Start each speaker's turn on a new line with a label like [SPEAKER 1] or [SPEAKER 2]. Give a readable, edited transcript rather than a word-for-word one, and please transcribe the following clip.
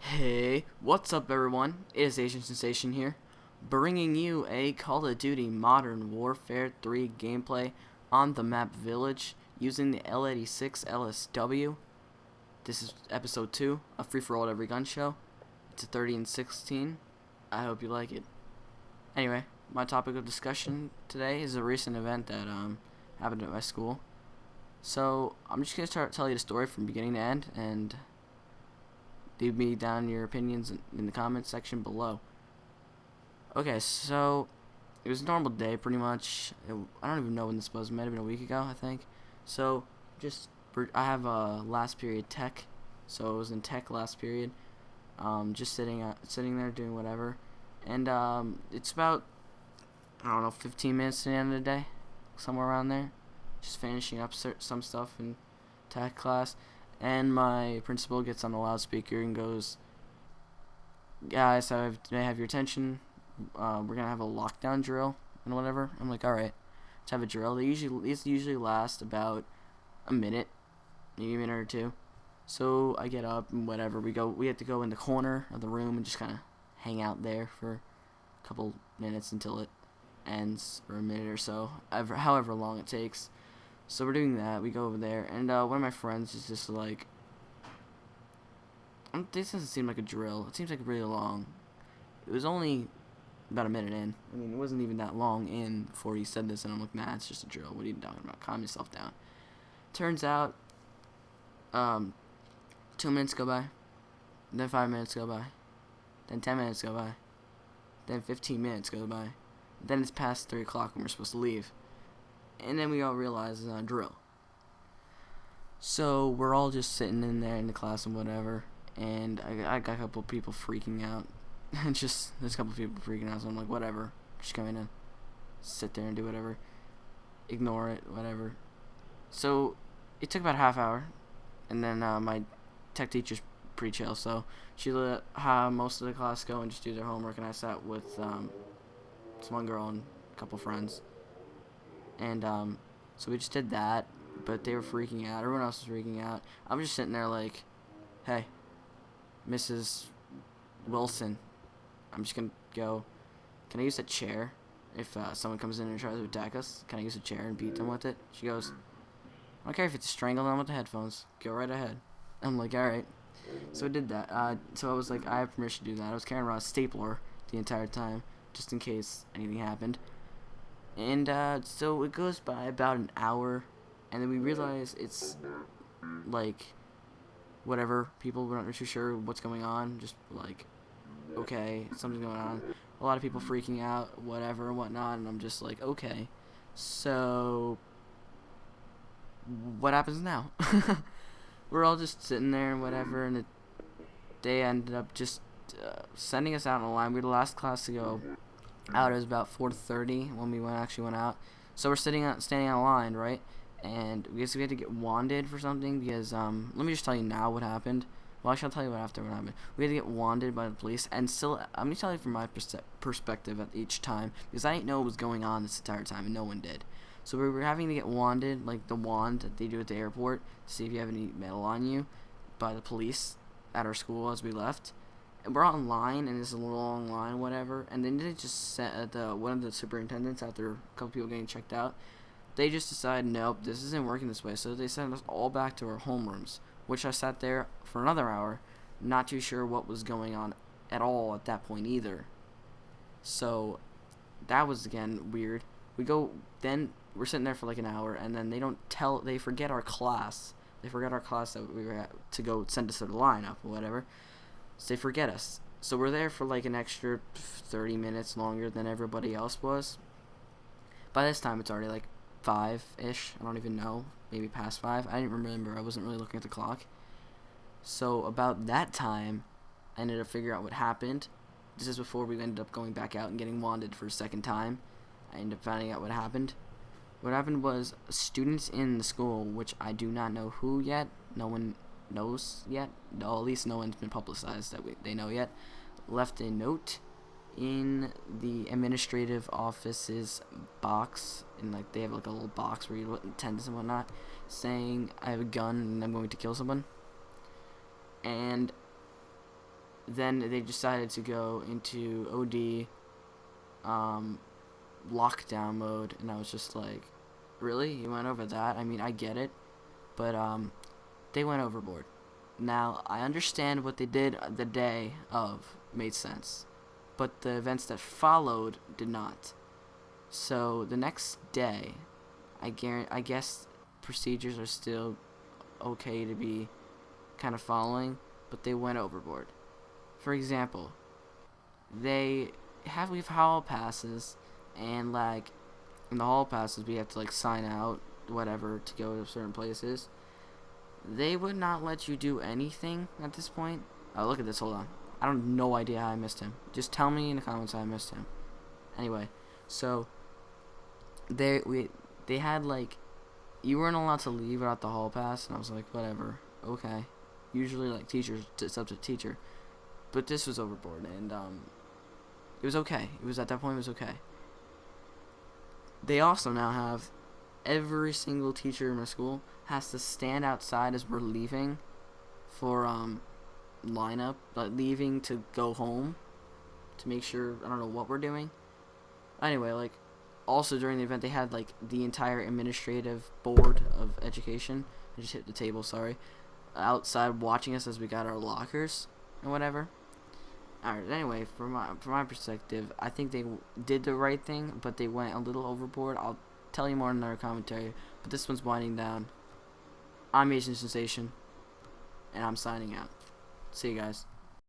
[SPEAKER 1] Hey, what's up everyone? It is AsianSensatione here, bringing you a Call of Duty Modern Warfare 3 gameplay on the map Village using the L86LSW. This is episode 2 of Free For All at Every Gun Show. It's a 30 and 16. I hope you like it. Anyway, my topic of discussion today is a recent event that happened at my school. So, I'm just going to tell you the story from beginning to end, and leave me down your opinions in the comments section below. Okay, so it was a normal day, pretty much. I don't even know when this was. It might have been a week ago, I think. So I have a last period tech, so it was in tech last period. Just sitting there doing whatever, and it's about, I don't know, 15 minutes to the end of the day, somewhere around there. Just finishing up some stuff in tech class. And my principal gets on the loudspeaker and goes, "Guys, may I have your attention? We're gonna have a lockdown drill and whatever." I'm like, "All right, let's have a drill." These usually last about a minute, maybe a minute or two. So I get up and whatever. We have to go in the corner of the room and just kind of hang out there for a couple minutes until it ends, or a minute or so, however long it takes. So we're doing that. We go over there, and one of my friends is just like, "This doesn't seem like a drill. It seems like really long." It was only about a minute in. I mean, it wasn't even that long in before he said this, and I'm like, "Nah, it's just a drill. What are you talking about? Calm yourself down." Turns out, 2 minutes go by, then 5 minutes go by, then 10 minutes go by, then 15 minutes go by, then it's past 3 o'clock when we're supposed to leave. And then we all realize it's not a drill. So we're all just sitting in there in the class and whatever, and I got a couple people freaking out. There's a couple people freaking out, so I'm like, whatever, just come in, sit there and do whatever, ignore it, whatever. So it took about a half hour, and then my tech teacher's pretty chill, so she let most of the class go and just do their homework, and I sat with this one girl and a couple friends. And so we just did that, but they were freaking out. Everyone else was freaking out. I'm just sitting there like, "Hey, Mrs. Wilson, I'm just gonna go. Can I use that chair? If someone comes in and tries to attack us, can I use a chair and beat them with it?" She goes, "I don't care if it's strangle them with the headphones. Go right ahead." I'm like, "All right." So I did that. So I was like, I have permission to do that. I was carrying around a stapler the entire time, just in case anything happened. And so it goes by about an hour, and then we realize it's like, whatever, people weren't too sure what's going on, just like, okay, something's going on. A lot of people freaking out, whatever, and whatnot, and I'm just like, okay, so what happens now? We're all just sitting there and whatever, and they ended up just sending us out on a line. We were the last class to go out. It was about 4:30 when we actually went out. So we're standing on a line, right? And we had to get wanded for something because let me just tell you now what happened. Well, actually, I'll tell you what happened. We had to get wanded by the police, and still, I'm gonna tell you from my perspective at each time, because I didn't know what was going on this entire time, and no one did. So we were having to get wanded, like the wand that they do at the airport, to see if you have any metal on you, by the police at our school as we left. And we're online, and it's a long line, whatever. And then they just sent one of the superintendents, after a couple people getting checked out, they just decided, nope, this isn't working this way. So they sent us all back to our homerooms, which I sat there for another hour, not too sure what was going on at all at that point either. So that was, again, weird. Then we're sitting there for like an hour, and then they forget our class. They forgot our class that we were at to go send us to the lineup or whatever. So they forget us. So we're there for like an extra 30 minutes longer than everybody else was. By this time, it's already like 5-ish. I don't even know. Maybe past 5. I didn't remember. I wasn't really looking at the clock. So about that time, I ended up figuring out what happened. This is before we ended up going back out and getting wanded for a second time. I ended up finding out what happened. What happened was students in the school, which I do not know who yet. No one knows yet. No, at least no one's been publicized that they know yet. Left a note in the administrative office's box, and like they have like a little box where you put attendance and whatnot, saying, "I have a gun and I'm going to kill someone." And then they decided to go into OD lockdown mode, and I was just like, really? You went over that? I mean, I get it, but they went overboard. Now, I understand what they did the day of made sense, but the events that followed did not. So the next day, I guess procedures are still okay to be kind of following, but they went overboard. For example, we have hall passes, and like in the hall passes we have to like sign out whatever to go to certain places. They would not let you do anything at this point. Oh, look at this, hold on. I don't no idea how I missed him. Just tell me in the comments how I missed him. Anyway, so they had like, you weren't allowed to leave without the hall pass, and I was like, whatever, okay. Usually like teachers, it's up to teacher, but this was overboard, and it was okay. It was at that point, it was okay. They also now have every single teacher in my school has to stand outside as we're leaving for lineup, like leaving to go home, to make sure, I don't know what we're doing. Anyway, like, also during the event they had like the entire administrative board of education, I just hit the table, sorry, outside watching us as we got our lockers and whatever. Alright, anyway, from my perspective, I think they did the right thing, but they went a little overboard. I'll tell you more in another commentary, but this one's winding down. I'm AsianSensatione, and I'm signing out. See you guys.